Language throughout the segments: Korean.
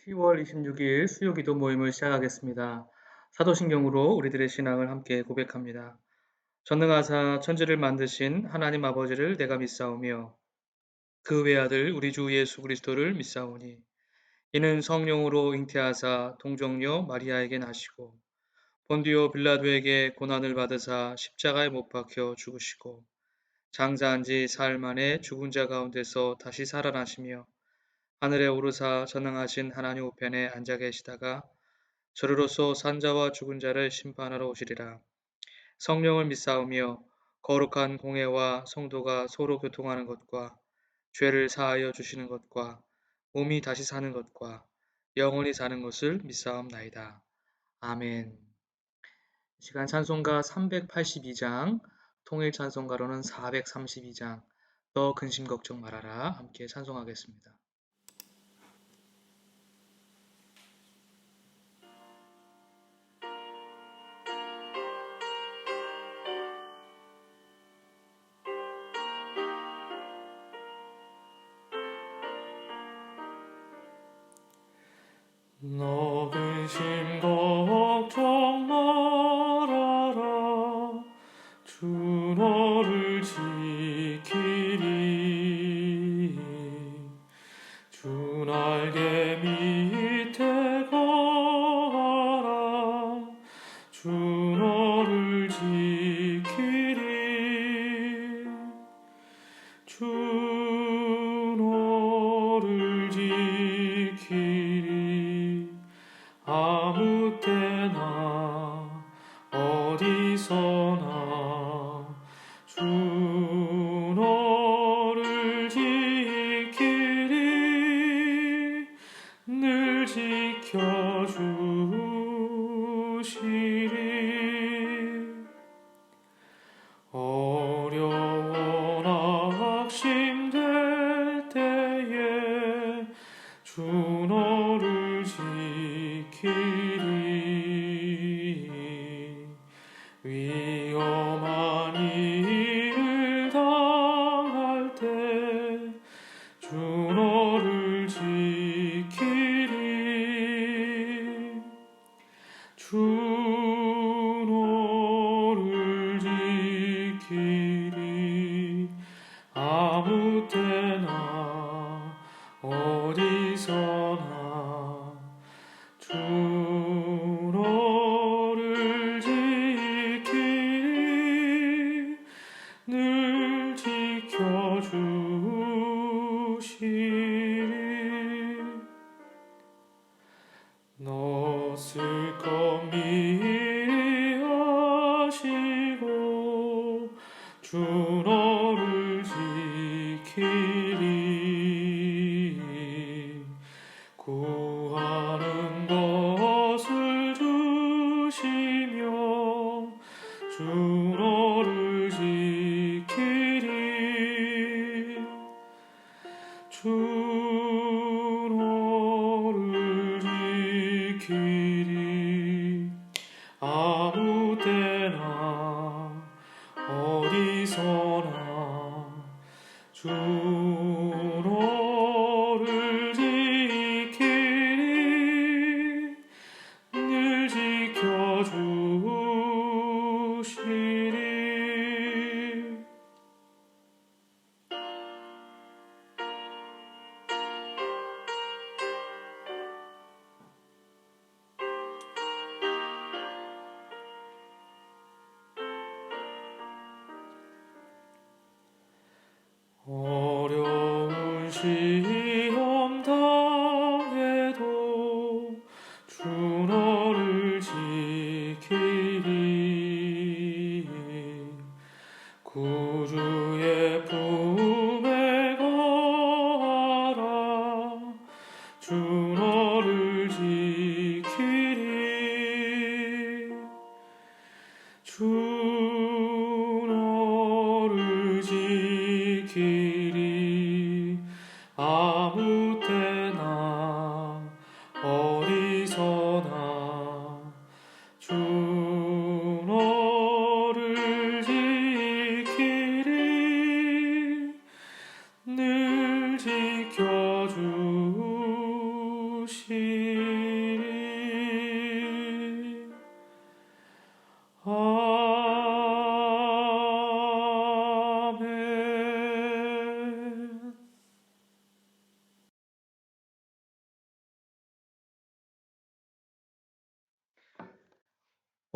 10월 26일 수요기도 모임을 시작하겠습니다. 사도신경으로 우리들의 신앙을 함께 고백합니다. 전능하사 천지를 만드신 하나님 아버지를 내가 믿사오며 그 외아들 우리 주 예수 그리스도를 믿사오니 이는 성령으로 잉태하사 동정녀 마리아에게 나시고 본디오 빌라도에게 고난을 받으사 십자가에 못 박혀 죽으시고 장사한 지 사흘 만에 죽은 자 가운데서 다시 살아나시며 하늘에 오르사 전능하신 하나님 우편에 앉아 계시다가 저리로서 산자와 죽은 자를 심판하러 오시리라. 성령을 믿사오며 거룩한 공회와 성도가 서로 교통하는 것과 죄를 사하여 주시는 것과 몸이 다시 사는 것과 영원히 사는 것을 믿사옵나이다. 아멘. 시간 찬송가 382장, 통일 찬송가로는 432장, 너 근심 걱정 말아라 함께 찬송하겠습니다. 너 근심 걱정 말아라. 주 너를 지키리. 주 날개 밑에 거하라. 주 너를 지키리. 주 너를 지키리. 아무 때나 어디서나 주 너를 지키리. 늘 지켜주시리. 어려워 낙심될 때에 주 너를 지키리. 위험한 일을 당할 때 주 너를 지키리. 주 너를 지키리. 아무 때나 어디서나 주 너를 지키리. 늘 지켜주시리. 너 쓸 것 미리 아시고 주 너를 지키리. 구하는 것을 주시며 주 너를 지키리. 주 너를 지키리. 아무 때나 어디서나 주 너를 지키리. 늘 지켜주시리. 어려운 시험 당해도 주 너를 지키리. 구주의 품에 거하라. 주 너를 지키리. 주 너를 지키리.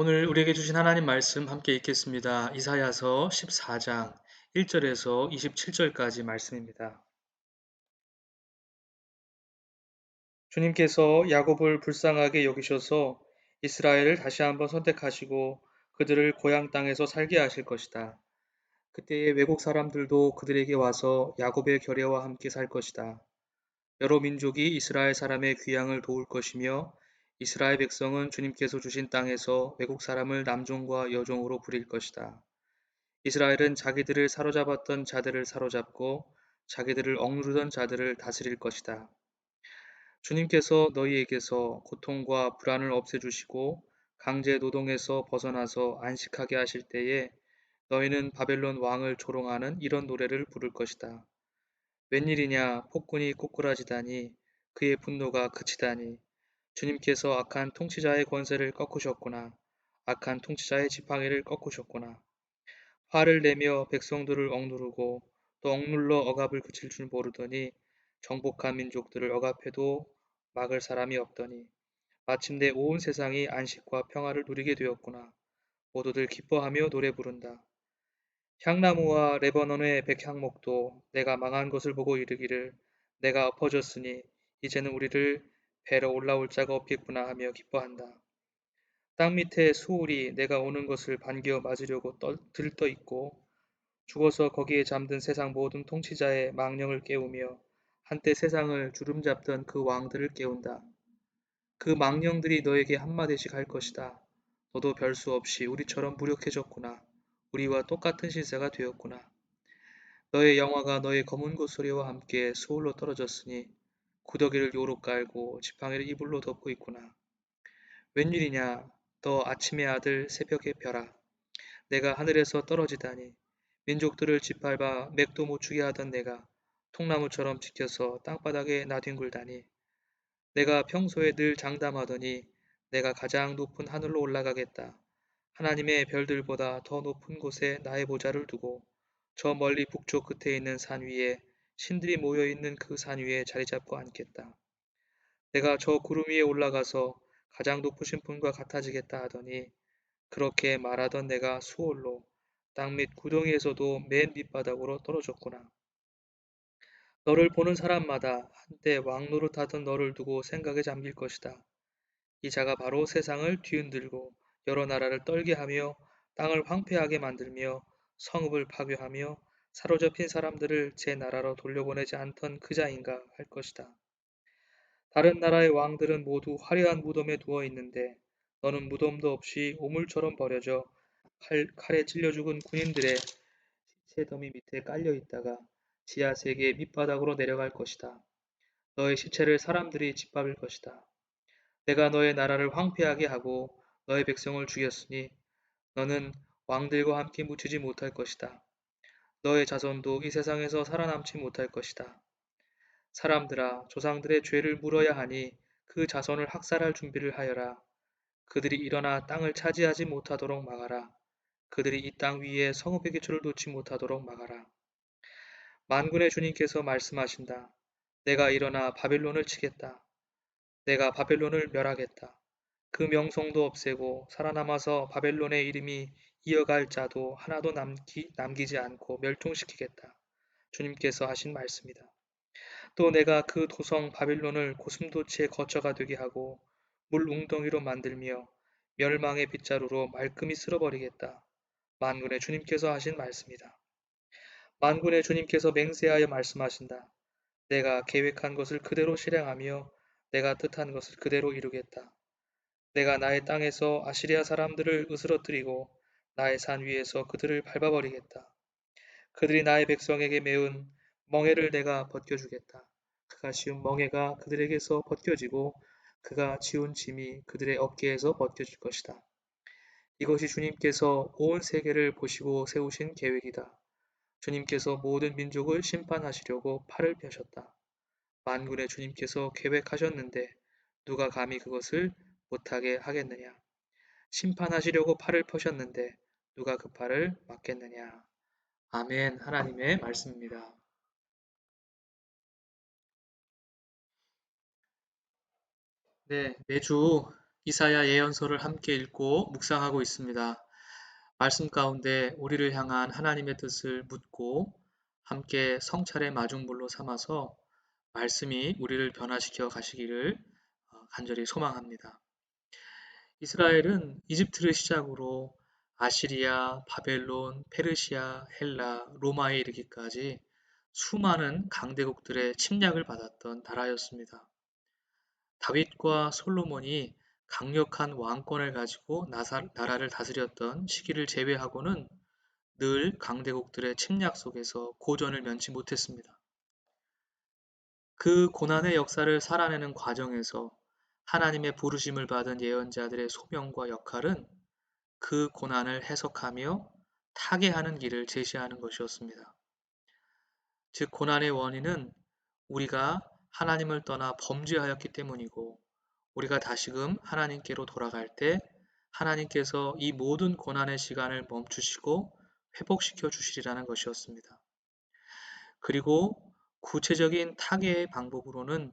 오늘 우리에게 주신 하나님 말씀 함께 읽겠습니다. 이사야서 14장 1절에서 27절까지 말씀입니다. 주님께서 야곱을 불쌍하게 여기셔서 이스라엘을 다시 한번 선택하시고 그들을 고향 땅에서 살게 하실 것이다. 그때의 외국 사람들도 그들에게 와서 야곱의 결례와 함께 살 것이다. 여러 민족이 이스라엘 사람의 귀향을 도울 것이며 이스라엘 백성은 주님께서 주신 땅에서 외국 사람을 남종과 여종으로 부릴 것이다. 이스라엘은 자기들을 사로잡았던 자들을 사로잡고 자기들을 억누르던 자들을 다스릴 것이다. 주님께서 너희에게서 고통과 불안을 없애주시고 강제 노동에서 벗어나서 안식하게 하실 때에 너희는 바벨론 왕을 조롱하는 이런 노래를 부를 것이다. 웬일이냐 폭군이 꼬꾸라지다니 그의 분노가 그치다니 주님께서 악한 통치자의 권세를 꺾으셨구나. 악한 통치자의 지팡이를 꺾으셨구나. 화를 내며 백성들을 억누르고 또 억눌러 억압을 그칠 줄 모르더니 정복한 민족들을 억압해도 막을 사람이 없더니 마침내 온 세상이 안식과 평화를 누리게 되었구나. 모두들 기뻐하며 노래 부른다. 향나무와 레바논의 백향목도 내가 망한 것을 보고 이르기를 내가 엎어졌으니 이제는 우리를 베러 올라올 자가 없겠구나 하며 기뻐한다. 땅 밑에 수울이 내가 오는 것을 반겨 맞으려고 들떠 있고 죽어서 거기에 잠든 세상 모든 통치자의 망령을 깨우며 한때 세상을 주름잡던 그 왕들을 깨운다. 그 망령들이 너에게 한마디씩 할 것이다. 너도 별 수 없이 우리처럼 무력해졌구나. 우리와 똑같은 신세가 되었구나. 너의 영화가 너의 검은 고소리와 함께 수울로 떨어졌으니 구더기를 요로 깔고 지팡이를 이불로 덮고 있구나. 웬일이냐 너 아침의 아들 새벽의 별아 내가 하늘에서 떨어지다니 민족들을 짓밟아 맥도 못 추게 하던 내가 통나무처럼 지켜서 땅바닥에 나뒹굴다니 내가 평소에 늘 장담하더니 내가 가장 높은 하늘로 올라가겠다. 하나님의 별들보다 더 높은 곳에 나의 보좌를 두고 저 멀리 북쪽 끝에 있는 산 위에 신들이 모여 있는 그 산 위에 자리 잡고 앉겠다. 내가 저 구름 위에 올라가서 가장 높으신 분과 같아지겠다 하더니 그렇게 말하던 내가 수월로 땅 밑 구덩이에서도 맨 밑바닥으로 떨어졌구나. 너를 보는 사람마다 한때 왕노릇하던 너를 두고 생각에 잠길 것이다. 이 자가 바로 세상을 뒤흔들고 여러 나라를 떨게 하며 땅을 황폐하게 만들며 성읍을 파괴하며 사로잡힌 사람들을 제 나라로 돌려보내지 않던 그 자인가 할 것이다. 다른 나라의 왕들은 모두 화려한 무덤에 누워 있는데 너는 무덤도 없이 오물처럼 버려져 칼에 찔려 죽은 군인들의 시체 더미 밑에 깔려 있다가 지하 세계의 밑바닥으로 내려갈 것이다. 너의 시체를 사람들이 짓밟을 것이다. 내가 너의 나라를 황폐하게 하고 너의 백성을 죽였으니 너는 왕들과 함께 묻히지 못할 것이다. 너의 자손도 이 세상에서 살아남지 못할 것이다. 사람들아 조상들의 죄를 물어야 하니 그 자손을 학살할 준비를 하여라. 그들이 일어나 땅을 차지하지 못하도록 막아라. 그들이 이 땅 위에 성읍의 기초를 놓지 못하도록 막아라. 만군의 주님께서 말씀하신다. 내가 일어나 바벨론을 치겠다. 내가 바벨론을 멸하겠다. 그 명성도 없애고 살아남아서 바벨론의 이름이 이어갈 자도 하나도 남기지 않고 멸종시키겠다. 주님께서 하신 말씀이다. 또 내가 그 도성 바빌론을 고슴도치의 거처가 되게 하고 물 웅덩이로 만들며 멸망의 빗자루로 말끔히 쓸어버리겠다. 만군의 주님께서 하신 말씀이다. 만군의 주님께서 맹세하여 말씀하신다. 내가 계획한 것을 그대로 실행하며 내가 뜻한 것을 그대로 이루겠다. 내가 나의 땅에서 아시리아 사람들을 으스러뜨리고 나의 산 위에서 그들을 밟아버리겠다. 그들이 나의 백성에게 메운 멍에를 내가 벗겨주겠다. 그가 씌운 멍에가 그들에게서 벗겨지고 그가 지운 짐이 그들의 어깨에서 벗겨질 것이다. 이것이 주님께서 온 세계를 보시고 세우신 계획이다. 주님께서 모든 민족을 심판하시려고 팔을 펴셨다. 만군의 주님께서 계획하셨는데 누가 감히 그것을 못하게 하겠느냐. 심판하시려고 팔을 펴셨는데 누가 그 팔을 막겠느냐. 아멘. 하나님의 말씀입니다. 네, 매주 이사야 예언서를 함께 읽고 묵상하고 있습니다. 말씀 가운데 우리를 향한 하나님의 뜻을 묻고 함께 성찰의 마중물로 삼아서 말씀이 우리를 변화시켜 가시기를 간절히 소망합니다. 이스라엘은 이집트를 시작으로 아시리아, 바벨론, 페르시아, 헬라, 로마에 이르기까지 수많은 강대국들의 침략을 받았던 나라였습니다. 다윗과 솔로몬이 강력한 왕권을 가지고 나라를 다스렸던 시기를 제외하고는 늘 강대국들의 침략 속에서 고전을 면치 못했습니다. 그 고난의 역사를 살아내는 과정에서 하나님의 부르심을 받은 예언자들의 소명과 역할은 그 고난을 해석하며 타개하는 길을 제시하는 것이었습니다. 즉, 고난의 원인은 우리가 하나님을 떠나 범죄하였기 때문이고, 우리가 다시금 하나님께로 돌아갈 때 하나님께서 이 모든 고난의 시간을 멈추시고 회복시켜 주시리라는 것이었습니다. 그리고 구체적인 타개의 방법으로는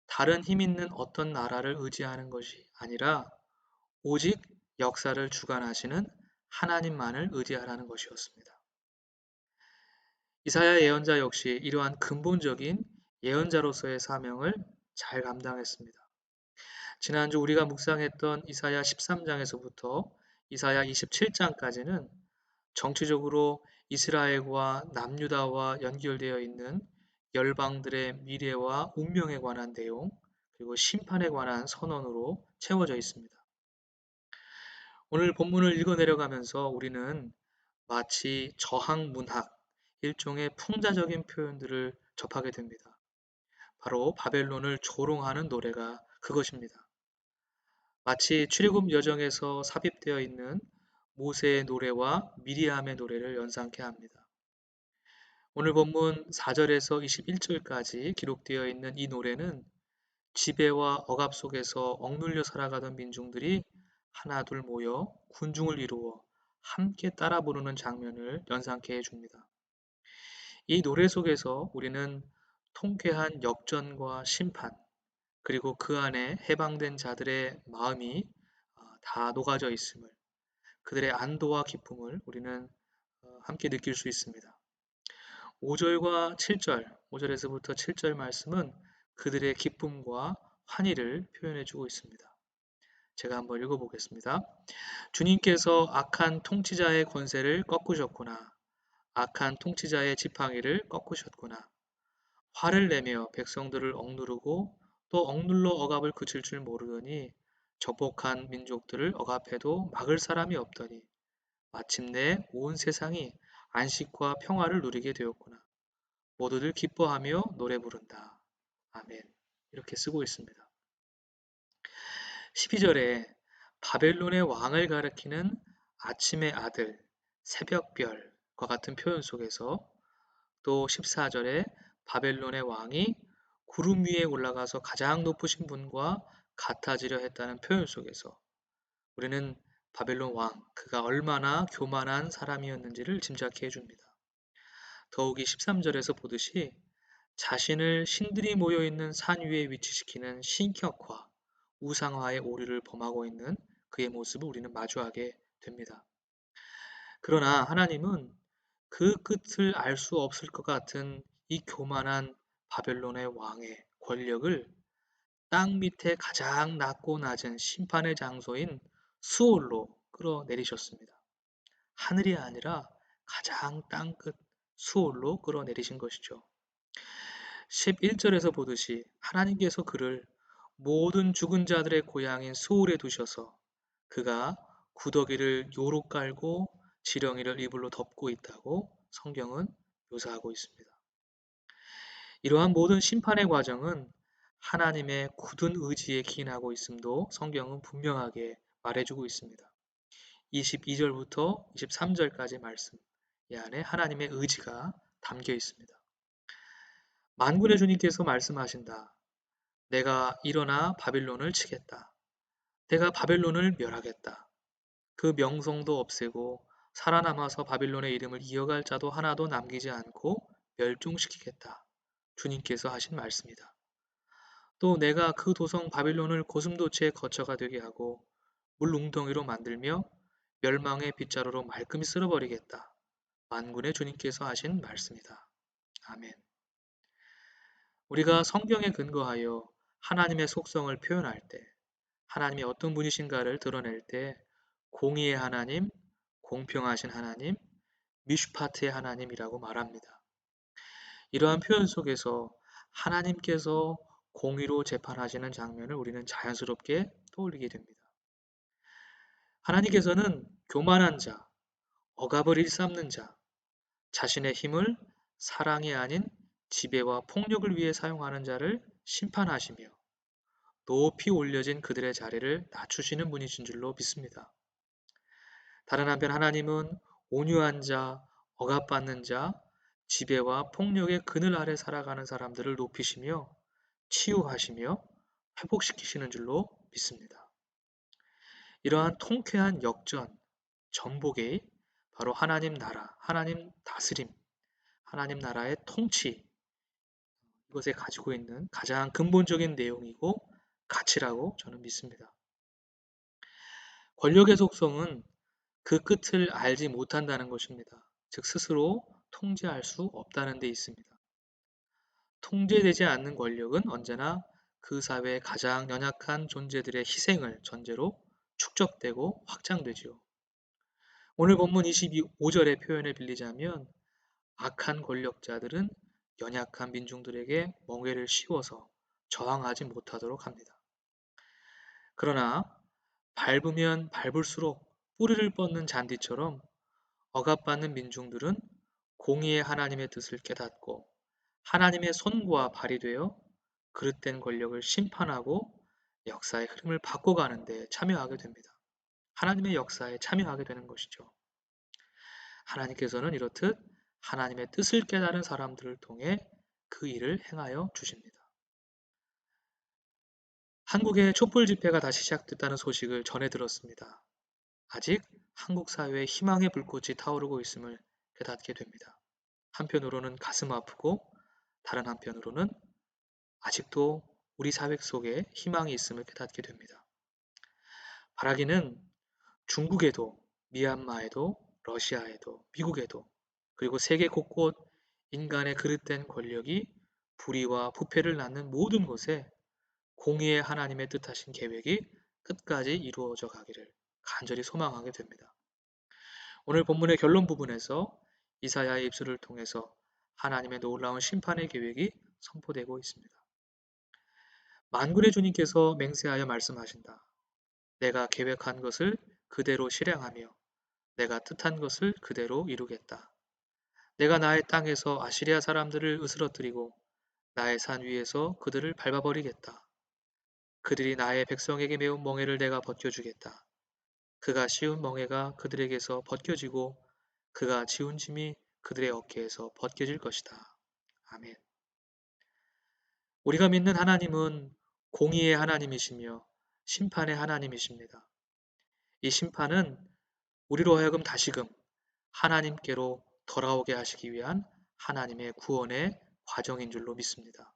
다른 힘 있는 어떤 나라를 의지하는 것이 아니라 오직 역사를 주관하시는 하나님만을 의지하라는 것이었습니다. 이사야 예언자 역시 이러한 근본적인 예언자로서의 사명을 잘 감당했습니다. 지난주 우리가 묵상했던 이사야 13장에서부터 이사야 27장까지는 정치적으로 이스라엘과 남유다와 연결되어 있는 열방들의 미래와 운명에 관한 내용, 그리고 심판에 관한 선언으로 채워져 있습니다. 오늘 본문을 읽어 내려가면서 우리는 마치 저항문학, 일종의 풍자적인 표현들을 접하게 됩니다. 바로 바벨론을 조롱하는 노래가 그것입니다. 마치 출애굽 여정에서 삽입되어 있는 모세의 노래와 미리암의 노래를 연상케 합니다. 오늘 본문 4절에서 21절까지 기록되어 있는 이 노래는 지배와 억압 속에서 억눌려 살아가던 민중들이 하나둘 모여 군중을 이루어 함께 따라 부르는 장면을 연상케 해줍니다. 이 노래 속에서 우리는 통쾌한 역전과 심판, 그리고 그 안에 해방된 자들의 마음이 다 녹아져 있음을, 그들의 안도와 기쁨을 우리는 함께 느낄 수 있습니다. 5절과 7절, 5절에서부터 7절 말씀은 그들의 기쁨과 환희를 표현해 주고 있습니다. 제가 한번 읽어보겠습니다. 주님께서 악한 통치자의 권세를 꺾으셨구나. 악한 통치자의 지팡이를 꺾으셨구나. 화를 내며 백성들을 억누르고 또 억눌러 억압을 그칠 줄 모르더니 적복한 민족들을 억압해도 막을 사람이 없더니 마침내 온 세상이 안식과 평화를 누리게 되었구나. 모두들 기뻐하며 노래 부른다. 아멘. 이렇게 쓰고 있습니다. 12절에 바벨론의 왕을 가리키는 아침의 아들, 새벽별과 같은 표현 속에서, 또 14절에 바벨론의 왕이 구름 위에 올라가서 가장 높으신 분과 같아지려 했다는 표현 속에서 우리는 바벨론 왕, 그가 얼마나 교만한 사람이었는지를 짐작해 줍니다. 더욱이 13절에서 보듯이 자신을 신들이 모여있는 산 위에 위치시키는 신격화, 우상화의 오류를 범하고 있는 그의 모습을 우리는 마주하게 됩니다. 그러나 하나님은 그 끝을 알 수 없을 것 같은 이 교만한 바벨론의 왕의 권력을 땅 밑에 가장 낮고 낮은 심판의 장소인 수올로 끌어내리셨습니다. 하늘이 아니라 가장 땅끝 수올로 끌어내리신 것이죠. 11절에서 보듯이 하나님께서 그를 모든 죽은 자들의 고향인 수올에 두셔서 그가 구더기를 요로 깔고 지렁이를 이불로 덮고 있다고 성경은 묘사하고 있습니다. 이러한 모든 심판의 과정은 하나님의 굳은 의지에 기인하고 있음도 성경은 분명하게 말해주고 있습니다. 22절부터 23절까지 말씀, 이 안에 하나님의 의지가 담겨 있습니다. 만군의 주님께서 말씀하신다. 내가 일어나 바빌론을 치겠다. 내가 바벨론을 멸하겠다. 그 명성도 없애고 살아남아서 바빌론의 이름을 이어갈 자도 하나도 남기지 않고 멸종시키겠다. 주님께서 하신 말씀이다. 또 내가 그 도성 바빌론을 고슴도치의 거처가 되게 하고 물웅덩이로 만들며 멸망의 빗자루로 말끔히 쓸어버리겠다. 만군의 주님께서 하신 말씀이다. 아멘. 우리가 성경에 근거하여 하나님의 속성을 표현할 때, 하나님이 어떤 분이신가를 드러낼 때, 공의의 하나님, 공평하신 하나님, 미슈파트의 하나님이라고 말합니다. 이러한 표현 속에서 하나님께서 공의로 재판하시는 장면을 우리는 자연스럽게 떠올리게 됩니다. 하나님께서는 교만한 자, 억압을 일삼는 자, 자신의 힘을 사랑이 아닌 지배와 폭력을 위해 사용하는 자를 심판하시며 높이 올려진 그들의 자리를 낮추시는 분이신 줄로 믿습니다. 다른 한편 하나님은 온유한 자, 억압받는 자, 지배와 폭력의 그늘 아래 살아가는 사람들을 높이시며 치유하시며 회복시키시는 줄로 믿습니다. 이러한 통쾌한 역전, 전복이 바로 하나님 나라, 하나님 다스림, 하나님 나라의 통치, 이것에 가지고 있는 가장 근본적인 내용이고 가치라고 저는 믿습니다. 권력의 속성은 그 끝을 알지 못한다는 것입니다. 즉 스스로 통제할 수 없다는 데 있습니다. 통제되지 않는 권력은 언제나 그 사회의 가장 연약한 존재들의 희생을 전제로 축적되고 확장되지요. 오늘 본문 25절의 표현을 빌리자면 악한 권력자들은 연약한 민중들에게 멍에를 씌워서 저항하지 못하도록 합니다. 그러나 밟으면 밟을수록 뿌리를 뻗는 잔디처럼 억압받는 민중들은 공의의 하나님의 뜻을 깨닫고 하나님의 손과 발이 되어 그릇된 권력을 심판하고 역사의 흐름을 바꿔가는 데 참여하게 됩니다. 하나님의 역사에 참여하게 되는 것이죠. 하나님께서는 이렇듯 하나님의 뜻을 깨달은 사람들을 통해 그 일을 행하여 주십니다. 한국의 촛불 집회가 다시 시작됐다는 소식을 전해 들었습니다. 아직 한국 사회에 희망의 불꽃이 타오르고 있음을 깨닫게 됩니다. 한편으로는 가슴 아프고 다른 한편으로는 아직도 우리 사회 속에 희망이 있음을 깨닫게 됩니다. 바라기는 중국에도, 미얀마에도, 러시아에도, 미국에도, 그리고 세계 곳곳 인간의 그릇된 권력이 불의와 부패를 낳는 모든 곳에 공의의 하나님의 뜻하신 계획이 끝까지 이루어져 가기를 간절히 소망하게 됩니다. 오늘 본문의 결론 부분에서 이사야의 입술을 통해서 하나님의 놀라운 심판의 계획이 선포되고 있습니다. 만군의 주님께서 맹세하여 말씀하신다. 내가 계획한 것을 그대로 실행하며 내가 뜻한 것을 그대로 이루겠다. 내가 나의 땅에서 아시리아 사람들을 으스러뜨리고 나의 산 위에서 그들을 밟아버리겠다. 그들이 나의 백성에게 매운 멍에를 내가 벗겨주겠다. 그가 씌운 멍에가 그들에게서 벗겨지고 그가 지운 짐이 그들의 어깨에서 벗겨질 것이다. 아멘. 우리가 믿는 하나님은 공의의 하나님이시며 심판의 하나님이십니다. 이 심판은 우리로 하여금 다시금 하나님께로 돌아오게 하시기 위한 하나님의 구원의 과정인 줄로 믿습니다.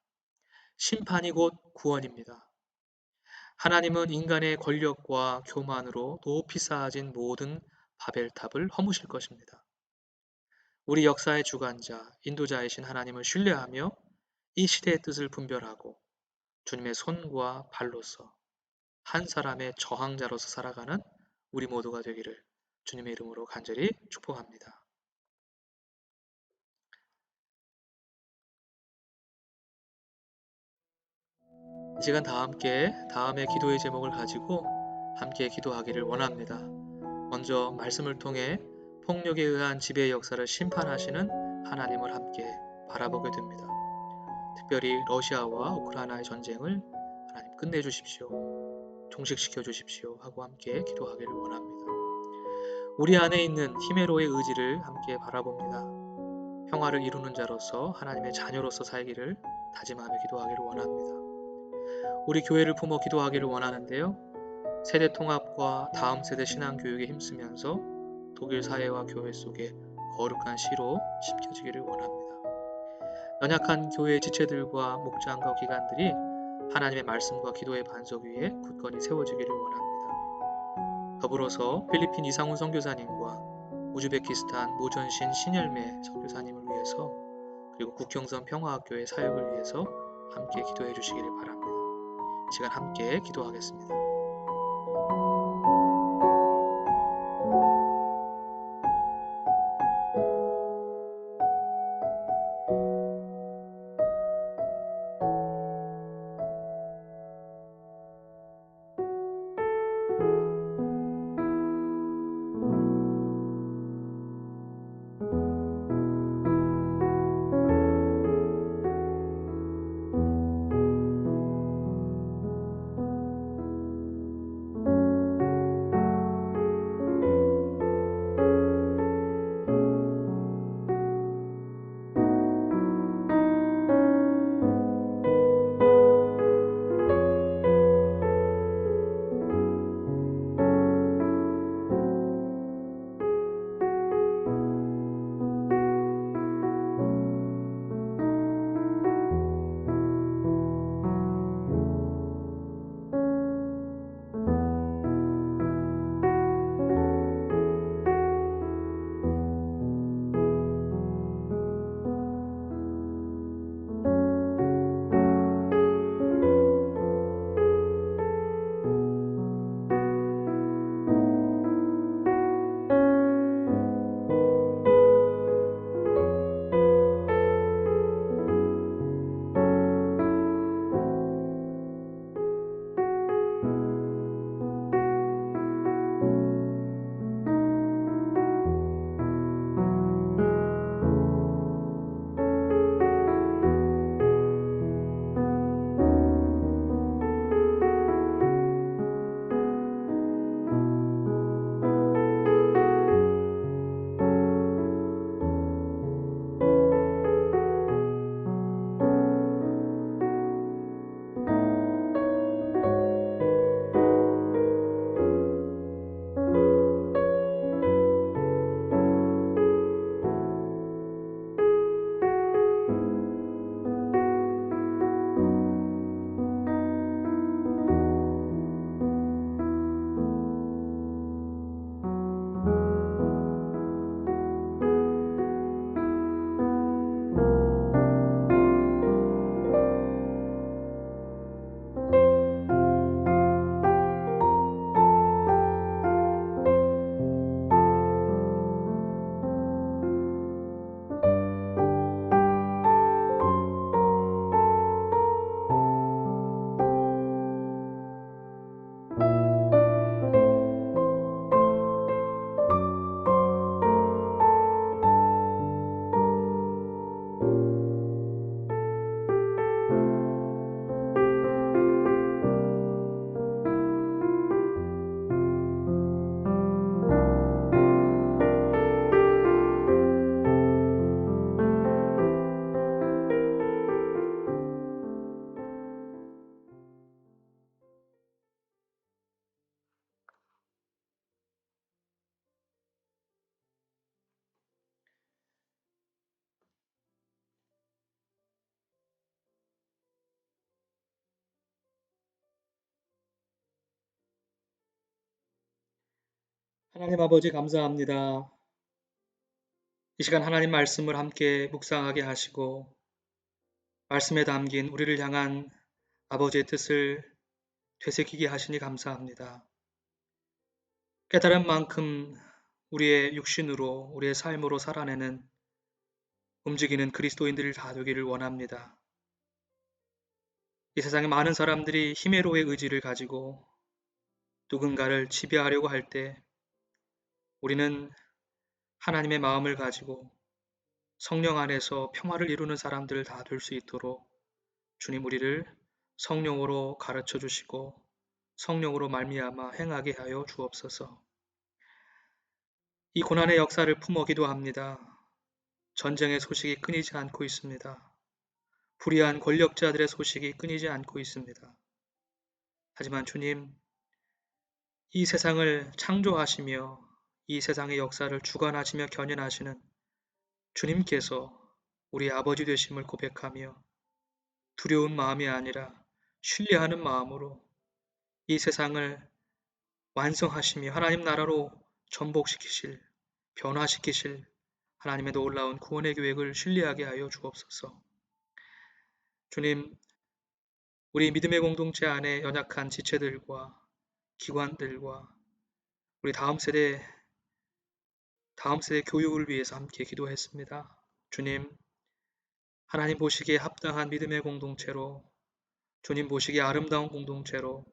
심판이 곧 구원입니다. 하나님은 인간의 권력과 교만으로 높이 쌓아진 모든 바벨탑을 허무실 것입니다. 우리 역사의 주관자, 인도자이신 하나님을 신뢰하며 이 시대의 뜻을 분별하고 주님의 손과 발로서 한 사람의 저항자로서 살아가는 우리 모두가 되기를 주님의 이름으로 간절히 축복합니다. 이 시간 다 함께 다음의 기도의 제목을 가지고 함께 기도하기를 원합니다. 먼저 말씀을 통해 폭력에 의한 지배의 역사를 심판하시는 하나님을 함께 바라보게 됩니다. 특별히 러시아와 우크라이나의 전쟁을 하나님 끝내주십시오. 종식시켜 주십시오. 하고 함께 기도하기를 원합니다. 우리 안에 있는 히메로의 의지를 함께 바라봅니다. 평화를 이루는 자로서 하나님의 자녀로서 살기를 다짐하며 기도하기를 원합니다. 우리 교회를 품어 기도하기를 원하는데요. 세대 통합과 다음 세대 신앙 교육에 힘쓰면서 독일 사회와 교회 속에 거룩한 씨로 심겨지기를 원합니다. 연약한 교회 지체들과 목장과 기관들이 하나님의 말씀과 기도의 반석 위에 굳건히 세워지기를 원합니다. 더불어서 필리핀 이상훈 선교사님과 우즈베키스탄 모전신 신열매 선교사님을 위해서 그리고 국경선 평화학교의 사역을 위해서 함께 기도해 주시기를 바랍니다. 이 시간 함께 기도하겠습니다. 하나님 아버지 감사합니다. 이 시간 하나님 말씀을 함께 묵상하게 하시고 말씀에 담긴 우리를 향한 아버지의 뜻을 되새기게 하시니 감사합니다. 깨달은 만큼 우리의 육신으로 우리의 삶으로 살아내는 움직이는 그리스도인들을 다 되기를 원합니다. 이 세상에 많은 사람들이 히메로의 의지를 가지고 누군가를 지배하려고 할 때 우리는 하나님의 마음을 가지고 성령 안에서 평화를 이루는 사람들 다 될 수 있도록 주님 우리를 성령으로 가르쳐 주시고 성령으로 말미암아 행하게 하여 주옵소서. 이 고난의 역사를 품어 기도합니다. 전쟁의 소식이 끊이지 않고 있습니다. 불의한 권력자들의 소식이 끊이지 않고 있습니다. 하지만 주님, 이 세상을 창조하시며 이 세상의 역사를 주관하시며 견인하시는 주님께서 우리 아버지 되심을 고백하며 두려운 마음이 아니라 신뢰하는 마음으로 이 세상을 완성하시며 하나님 나라로 전복시키실, 변화시키실 하나님의 놀라운 구원의 계획을 신뢰하게 하여 주옵소서. 주님, 우리 믿음의 공동체 안에 연약한 지체들과 기관들과 우리 다음 세대 교육을 위해서 함께 기도했습니다. 주님, 하나님 보시기에 합당한 믿음의 공동체로, 주님 보시기에 아름다운 공동체로,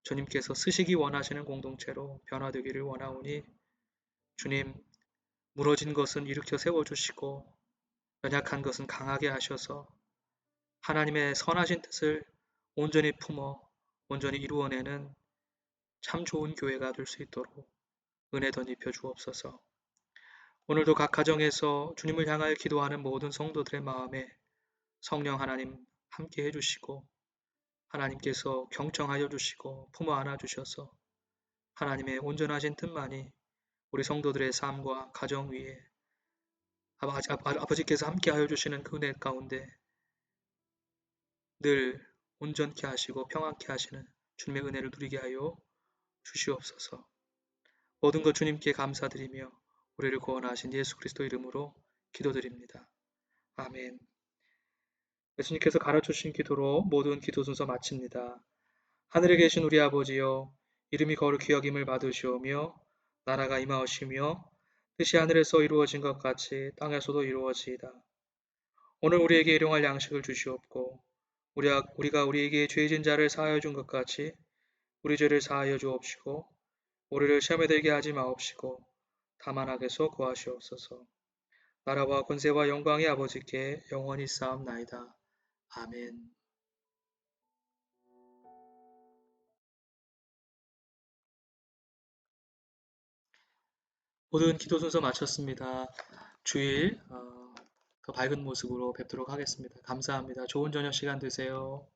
주님께서 쓰시기 원하시는 공동체로 변화되기를 원하오니, 주님, 무너진 것은 일으켜 세워주시고, 연약한 것은 강하게 하셔서 하나님의 선하신 뜻을 온전히 품어 온전히 이루어내는 참 좋은 교회가 될 수 있도록 은혜 덧입혀 주옵소서. 오늘도 각 가정에서 주님을 향하여 기도하는 모든 성도들의 마음에 성령 하나님 함께 해주시고 하나님께서 경청하여 주시고 품어 안아 주셔서 하나님의 온전하신 뜻만이 우리 성도들의 삶과 가정 위에 아버지께서 함께 하여 주시는 그 은혜 가운데 늘 온전케 하시고 평안케 하시는 주님의 은혜를 누리게 하여 주시옵소서. 모든 것 주님께 감사드리며 우리를 구원하신 예수 그리스도 이름으로 기도드립니다. 아멘. 예수님께서 가르쳐주신 기도로 모든 기도 순서 마칩니다. 하늘에 계신 우리 아버지여, 이름이 거룩히 여김을 받으시오며 나라가 임하오시며 뜻이 하늘에서 이루어진 것 같이 땅에서도 이루어지이다. 오늘 우리에게 일용할 양식을 주시옵고 우리가 우리에게 죄진 자를 사하여 준 것 같이 우리 죄를 사하여 주옵시고 우리를 시험에 들게 하지 마옵시고 다만 악에서 구하시옵소서. 나라와 권세와 영광이 아버지께 영원히 쌓옵나이다. 아멘. 모든 기도 순서 마쳤습니다. 주일 더 밝은 모습으로 뵙도록 하겠습니다. 감사합니다. 좋은 저녁 시간 되세요.